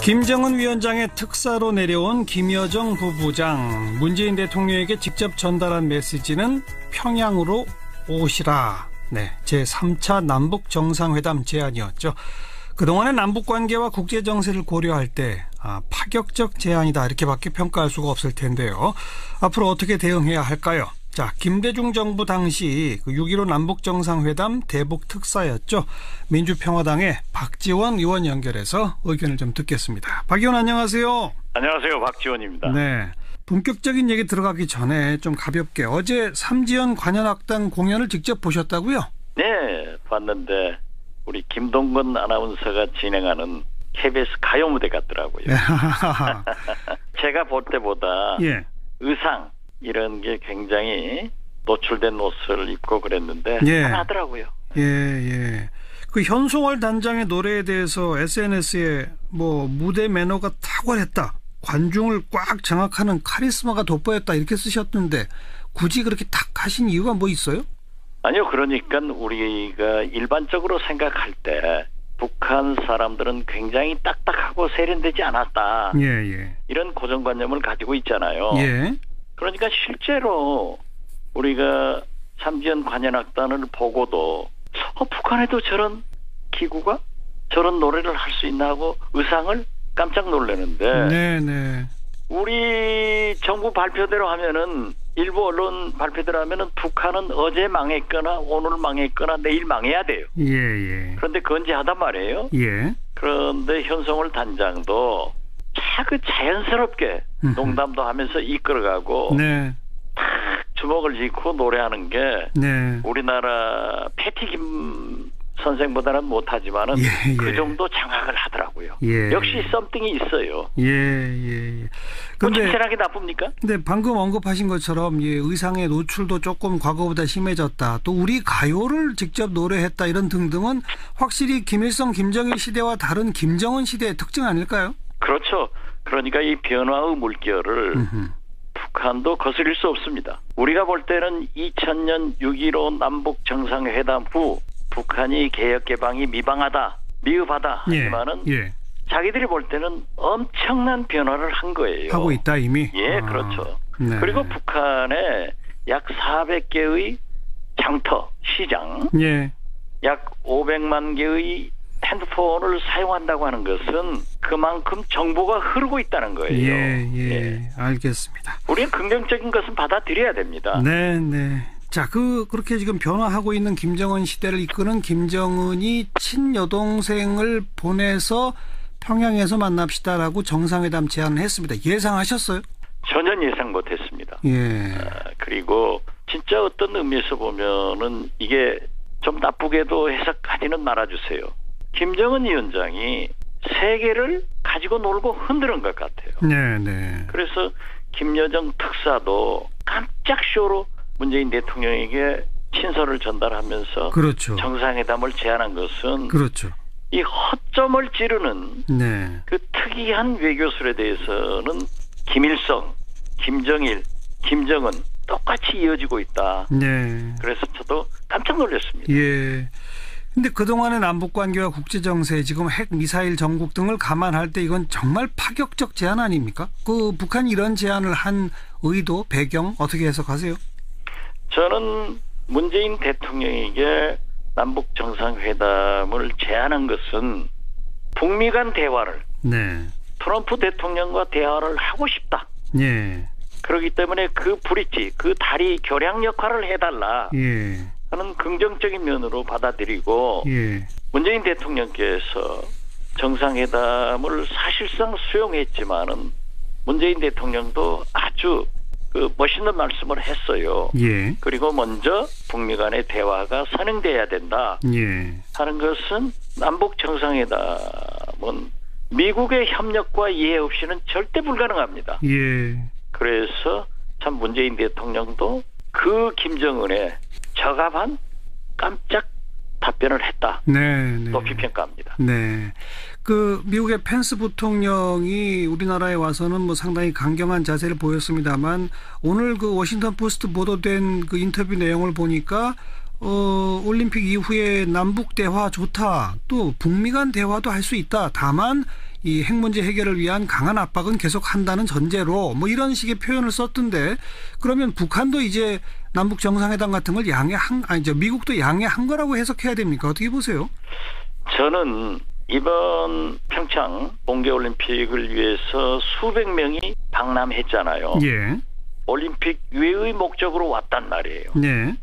김정은 위원장의 특사로 내려온 김여정 부부장, 문재인 대통령에게 직접 전달한 메시지는 평양으로 오시라. 네, 제3차 남북 정상회담 제안이었죠. 그동안의 남북관계와 국제정세를 고려할 때 파격적 제안이다 이렇게밖에 평가할 수가 없을 텐데요. 앞으로 어떻게 대응해야 할까요? 자, 김대중 정부 당시 6.15 남북정상회담 대북 특사였죠. 민주평화당의 박지원 의원 연결해서 의견을 좀 듣겠습니다. 박 의원 안녕하세요. 안녕하세요. 박지원입니다. 네, 본격적인 얘기 들어가기 전에 좀 가볍게, 어제 삼지연 관현악단 공연을 직접 보셨다고요? 네, 봤는데 우리 김동건 아나운서가 진행하는 KBS 가요 무대 같더라고요. 제가 볼 때보다 예. 의상 이런 게 굉장히 노출된 옷을 입고 그랬는데 예. 편하더라고요. 예. 그 현송월 단장의 노래에 대해서 SNS에 무대 매너가 탁월했다, 관중을 꽉 장악하는 카리스마가 돋보였다 이렇게 쓰셨는데 굳이 그렇게 탁 하신 이유가 뭐 있어요? 아니요. 그러니까 우리가 일반적으로 생각할 때 북한 사람들은 굉장히 딱딱하고 세련되지 않았다. 예. 이런 고정관념을 가지고 있잖아요. 예. 그러니까 실제로 우리가 삼지연 관현악단을 보고도 북한에도 저런 기구가 저런 노래를 할 수 있나 하고 의상을 깜짝 놀라는데 네. 우리 정부 발표대로 하면은, 일부 언론 발표대로 하면은 북한은 어제 망했거나 오늘 망했거나 내일 망해야 돼요. 예. 그런데 건재하단 말이에요. 예. 그런데 현송월 단장도 자연스럽게 농담도 하면서 이끌어가고 네. 탁 주먹을 쥐고 노래하는 게 네. 우리나라 패티김 선생보다는 못하지만은 예. 그 정도 장악을 하더라고요. 예. 역시 썸띵이 있어요. 예. 근데 칭찬하기 나쁩니까? 근데 방금 언급하신 것처럼 의상의 노출도 조금 과거보다 심해졌다, 또 우리 가요를 직접 노래했다, 이런 등등은 확실히 김일성 김정일 시대와 다른 김정은 시대의 특징 아닐까요? 그렇죠. 그러니까 이 변화의 물결을 북한도 거스릴 수 없습니다. 우리가 볼 때는 2000년 6.15 남북 정상회담 후 북한이 개혁 개방이 미방하다, 미흡하다 하지만은 자기들이 볼 때는 엄청난 변화를 한 거예요. 하고 있다 이미. 예, 그렇죠. 네. 그리고 북한에 약 400개의 장터, 시장, 약 500만 개의 핸드폰을 사용한다고 하는 것은 그만큼 정보가 흐르고 있다는 거예요. 예. 알겠습니다. 우리는 긍정적인 것은 받아들여야 됩니다. 네. 자, 그렇게 지금 변화하고 있는 김정은 시대를 이끄는 김정은이 친여동생을 보내서 평양에서 만납시다라고 정상회담 제안을 했습니다. 예상하셨어요? 전혀 예상 못했습니다. 예. 그리고 진짜 어떤 의미에서 보면은 이게 좀 나쁘게도 해석하지는 말아주세요. 김정은 위원장이 세계를 가지고 놀고 흔드는 것 같아요. 네. 그래서 김여정 특사도 깜짝 쇼로 문재인 대통령에게 친서를 전달하면서 그렇죠. 정상회담을 제안한 것은 그렇죠. 이 허점을 찌르는 그 특이한 외교술에 대해서는 김일성, 김정일, 김정은 똑같이 이어지고 있다. 네. 그래서 저도 깜짝 놀랐습니다. 예. 근데 그동안의 남북관계와 국제정세, 지금 핵 미사일 정국 등을 감안할 때 이건 정말 파격적 제안 아닙니까? 북한이 이런 제안을 한 의도, 배경 어떻게 해석하세요? 저는 문재인 대통령에게 남북 정상회담을 제안한 것은 북미 간 대화를, 트럼프 대통령과 대화를 하고 싶다. 그렇기 때문에 그 브릿지, 그 다리 교량 역할을 해달라 하는 긍정적인 면으로 받아들이고, 문재인 대통령께서 정상회담을 사실상 수용했지만은 문재인 대통령도 아주 멋있는 말씀을 했어요. 그리고 먼저 북미 간의 대화가 선행돼야 된다 하는 것은, 남북 정상회담은 미국의 협력과 이해 없이는 절대 불가능합니다. 그래서 참 문재인 대통령도 그 김정은의 적합한 깜짝 답변을 했다. 높이 평가합니다. 미국의 펜스 부통령이 우리나라에 와서는 상당히 강경한 자세를 보였습니다만, 오늘 워싱턴 포스트 보도된 인터뷰 내용을 보니까 올림픽 이후에 남북 대화 좋다, 또 북미 간 대화도 할 수 있다, 다만 이 핵 문제 해결을 위한 강한 압박은 계속한다는 전제로 뭐 이런 식의 표현을 썼던데 그러면 북한도 이제 남북 정상회담 같은 걸 미국도 양해한 거라고 해석해야 됩니까? 어떻게 보세요? 저는 이번 평창 동계올림픽을 위해서 수백 명이 방남했잖아요. 예. 올림픽 유해의 목적으로 왔단 말이에요. 네.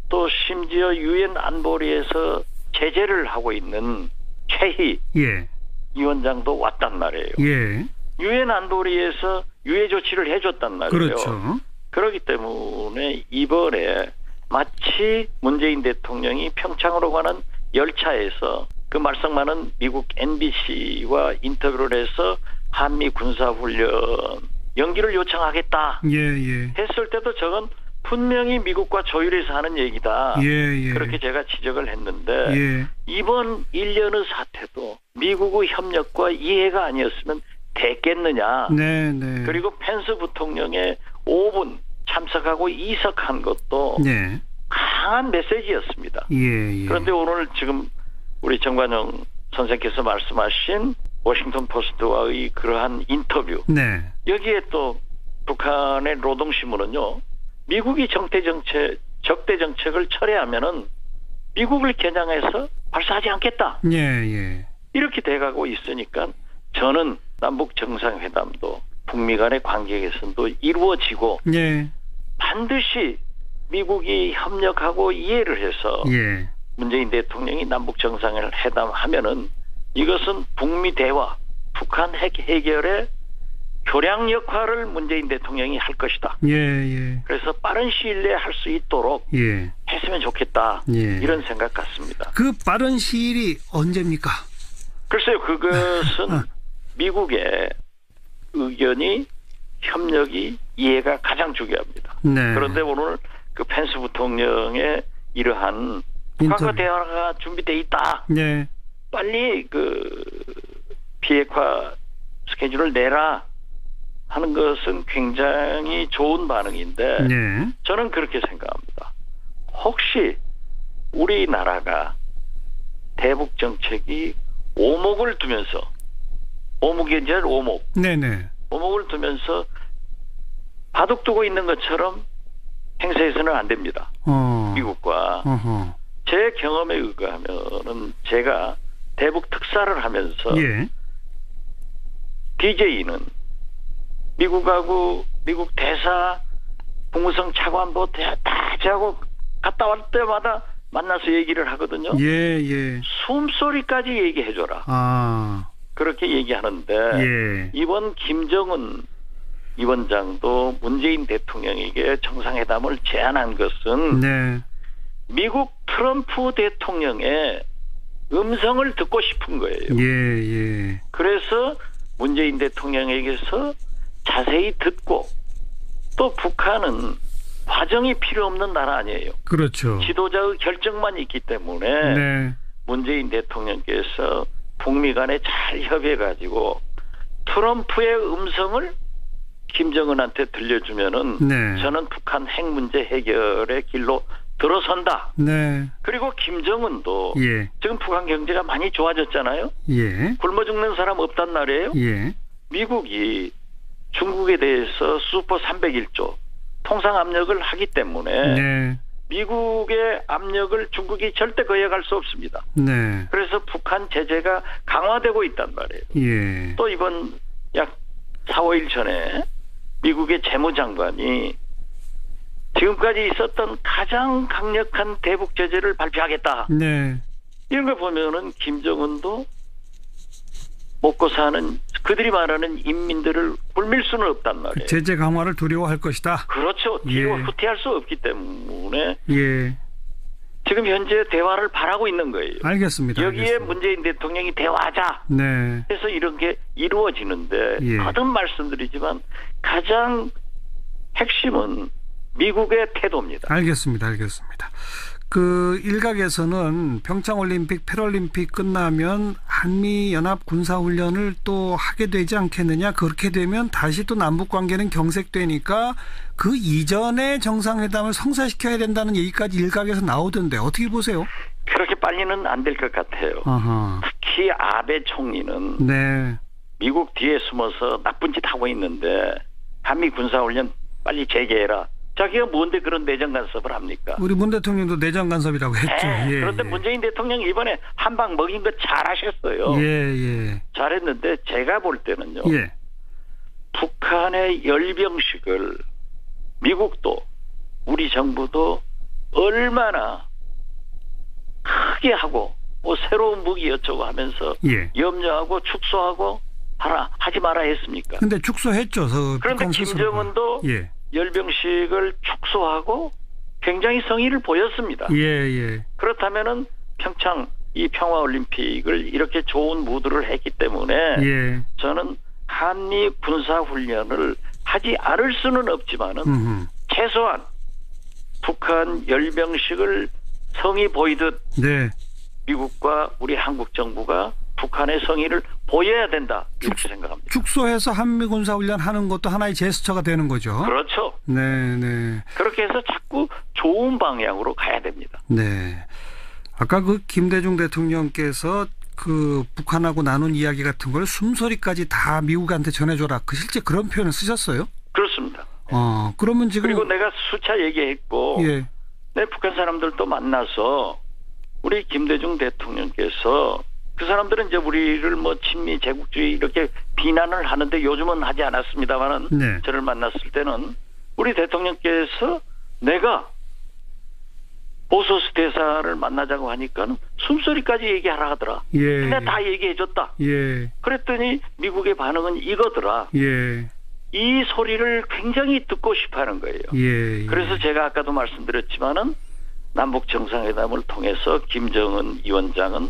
또 심지어 유엔 안보리에서 제재를 하고 있는 최희 예. 위원장도 왔단 말이에요. 예. 유엔 안보리에서 유해 조치를 해줬단 말이에요. 그렇죠. 그렇기 때문에 이번에 마치 문재인 대통령이 평창으로 가는 열차에서 그 말썽 많은 미국 NBC와 인터뷰를 해서 한미 군사훈련 연기를 요청하겠다 했을 때도 저건 분명히 미국과 조율해서 하는 얘기다. 그렇게 제가 지적을 했는데 이번 일련의 사태도 미국의 협력과 이해가 아니었으면 됐겠느냐. 그리고 펜스 부통령의 5분 참석하고 이석한 것도 강한 메시지였습니다. 그런데 오늘 지금 우리 정관용 선생께서 말씀하신 워싱턴 포스트와의 그러한 인터뷰 여기에 또 북한의 노동신문은요. 미국이 적대 정책을 철회하면은 미국을 겨냥해서 발사하지 않겠다. 이렇게 돼가고 있으니까 저는 남북 정상회담도 북미 간의 관계 개선도 이루어지고 반드시 미국이 협력하고 이해를 해서 문재인 대통령이 남북 정상회담 하면은 이것은 북미 대화, 북한 핵 해결의 교량 역할을 문재인 대통령이 할 것이다. 그래서 빠른 시일 내에 할 수 있도록 했으면 좋겠다. 이런 생각 같습니다. 그 빠른 시일이 언제입니까? 글쎄요. 그것은 미국의 의견이 협력이 이해가 가장 중요합니다. 그런데 오늘 그 펜스 부통령의 이러한 북한과 대화가 준비돼 있다. 빨리 그 비핵화 스케줄을 내라 하는 것은 굉장히 좋은 반응인데 저는 그렇게 생각합니다. 혹시 우리나라가 대북 정책이 오목을 두면서 오목이 아니라 오목 오목을 두면서 바둑 두고 있는 것처럼 행세해서는 안 됩니다. 미국과 제 경험에 의거하면은 제가 대북 특사를 하면서 DJ는 미국하고 미국 대사 국무성 차관보 다 저하고 갔다 올 때마다 만나서 얘기를 하거든요. 숨소리까지 얘기해줘라. 그렇게 얘기하는데 이번 김정은 위원장도 문재인 대통령에게 정상회담을 제안한 것은 미국 트럼프 대통령의 음성을 듣고 싶은 거예요. 그래서 문재인 대통령에게서 자세히 듣고 또 북한은 과정이 필요 없는 나라 아니에요. 그렇죠. 지도자의 결정만 있기 때문에 문재인 대통령께서 북미 간에 잘 협의해가지고 트럼프의 음성을 김정은한테 들려주면은 저는 북한 핵 문제 해결의 길로 들어선다. 그리고 김정은도 지금 북한 경제가 많이 좋아졌잖아요. 굶어 죽는 사람 없단 말이에요. 미국이 중국에 대해서 슈퍼 301조 통상 압력을 하기 때문에 미국의 압력을 중국이 절대 거역할 수 없습니다. 그래서 북한 제재가 강화되고 있단 말이에요. 또 이번 약 4, 5일 전에 미국의 재무장관이 지금까지 있었던 가장 강력한 대북 제재를 발표하겠다. 이런 걸 보면은 김정은도 먹고 사는 그들이 말하는 인민들을 굴밀 수는 없단 말이에요. 제재 강화를 두려워할 것이다. 그렇죠. 뒤로 후퇴할 수 없기 때문에 지금 현재 대화를 바라고 있는 거예요. 알겠습니다. 여기에 문재인 대통령이 대화하자 해서 이런 게 이루어지는데 거듭 말씀드리지만 가장 핵심은 미국의 태도입니다. 알겠습니다. 그 일각에서는 평창올림픽, 패럴림픽 끝나면 한미연합 군사훈련을 또 하게 되지 않겠느냐. 그렇게 되면 다시 또 남북관계는 경색되니까 그 이전에 정상회담을 성사시켜야 된다는 얘기까지 일각에서 나오던데 어떻게 보세요? 그렇게 빨리는 안 될 것 같아요. 특히 아베 총리는 미국 뒤에 숨어서 나쁜 짓 하고 있는데 한미 군사훈련 빨리 재개해라. 자기가 뭔데 그런 내정 간섭을 합니까? 우리 문 대통령도 내정 간섭이라고 했죠. 예, 그런데 문재인 대통령이 이번에 한 방 먹인 거 잘하셨어요. 예. 잘했는데 제가 볼 때는요. 예. 북한의 열병식을 미국도 우리 정부도 얼마나 크게 하고 뭐 새로운 무기 어쩌고 하면서 예. 염려하고 축소하고 하지 마라 했습니까? 근데 축소했죠. 그런데 북한 스스로가. 김정은도 예. 열병식을 축소하고 굉장히 성의를 보였습니다. 예. 그렇다면은 평창 이 평화올림픽을 이렇게 좋은 무드를 했기 때문에 예. 저는 한미 군사훈련을 하지 않을 수는 없지만은 최소한 북한 열병식을 성의 보이듯 네. 미국과 우리 한국 정부가 북한의 성의를 보여야 된다 이렇게 생각합니다. 축소해서 한미 군사훈련 하는 것도 하나의 제스처가 되는 거죠. 그렇죠. 네. 그렇게 해서 자꾸 좋은 방향으로 가야 됩니다. 네. 아까 그 김대중 대통령께서 그 북한하고 나눈 이야기 같은 걸 숨소리까지 다 미국한테 전해줘라. 그 실제 그런 표현을 쓰셨어요? 그렇습니다. 그러면 지금 그리고 내가 수차 얘기했고 예. 내 북한 사람들도 만나서 우리 김대중 대통령께서 그 사람들은 이제 우리를 뭐 친미 제국주의 이렇게 비난을 하는데 요즘은 하지 않았습니다만은 네. 저를 만났을 때는 우리 대통령께서 내가 보소스 대사를 만나자고 하니까는 숨소리까지 얘기하라 하더라. 예. 내가 다 얘기해줬다. 예. 그랬더니 미국의 반응은 이거더라. 예. 이 소리를 굉장히 듣고 싶어하는 거예요. 예. 그래서 제가 아까도 말씀드렸지만은 남북 정상회담을 통해서 김정은 위원장은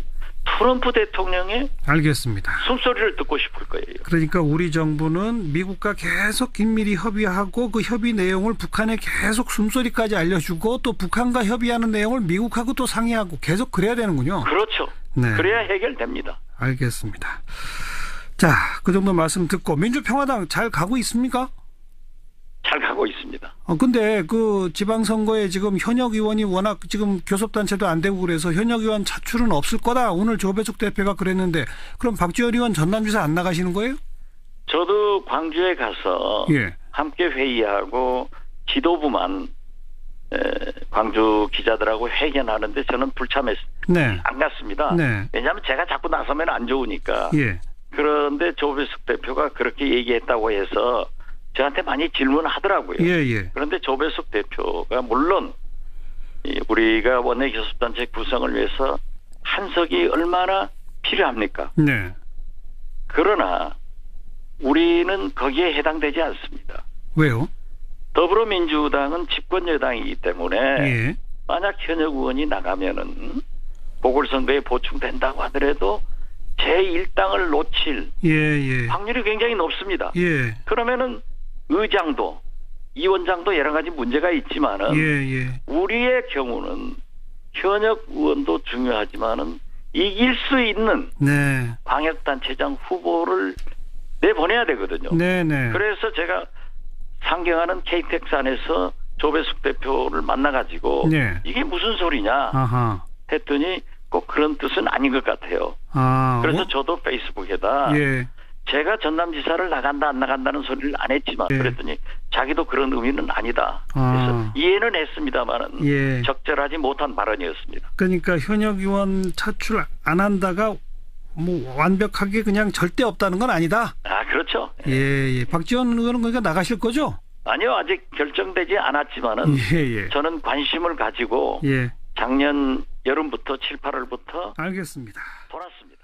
트럼프 대통령의 알겠습니다. 숨소리를 듣고 싶을 거예요. 그러니까 우리 정부는 미국과 계속 긴밀히 협의하고 그 협의 내용을 북한에 계속 숨소리까지 알려주고 또 북한과 협의하는 내용을 미국하고 또 상의하고 계속 그래야 되는군요. 그렇죠. 네. 그래야 해결됩니다. 알겠습니다. 자, 그 정도 말씀 듣고 민주평화당 잘 가고 있습니까? 잘 가고 있습니다. 근데 그 지방선거에 지금 현역 의원이 워낙 지금 교섭단체도 안 되고 그래서 현역 의원 차출은 없을 거다. 오늘 조배숙 대표가 그랬는데 그럼 박지원 의원 전남지사 안 나가시는 거예요? 저도 광주에 가서 예. 함께 회의하고 지도부만 광주 기자들하고 회견하는데 저는 불참했어요. 네. 안 갔습니다. 네. 왜냐하면 제가 자꾸 나서면 안 좋으니까. 예. 그런데 조배숙 대표가 그렇게 얘기했다고 해서 저한테 많이 질문하더라고요. 예. 그런데 조배숙 대표가 물론 우리가 원내교섭단체 구성을 위해서 한석이 얼마나 필요합니까? 네. 그러나 우리는 거기에 해당되지 않습니다. 왜요? 더불어민주당은 집권 여당이기 때문에 예. 만약 현역 의원이 나가면은 보궐선거에 보충된다고 하더라도 제1당을 놓칠 예. 확률이 굉장히 높습니다. 예. 그러면은 의장도 위원장도 여러 가지 문제가 있지만은 예. 우리의 경우는 현역 의원도 중요하지만은 이길 수 있는 네. 광역단체장 후보를 내보내야 되거든요. 네네. 그래서 제가 상경하는 KTX 안에서 조배숙 대표를 만나가지고 네. 이게 무슨 소리냐 아하. 했더니 꼭 그런 뜻은 아닌 것 같아요. 그래서 저도 페이스북에다 예. 제가 전남지사를 나간다 안 나간다는 소리를 안 했지만 예. 그랬더니 자기도 그런 의미는 아니다. 그래서 이해는 했습니다만은 예. 적절하지 못한 발언이었습니다. 그러니까 현역 의원 차출 안 한다가 뭐 완벽하게 그냥 절대 없다는 건 아니다. 아 그렇죠. 예. 박지원 의원은 그러니까 나가실 거죠? 아니요 아직 결정되지 않았지만은 예. 저는 관심을 가지고 예. 작년 여름부터 7, 8월부터 알겠습니다. 돌았습니다.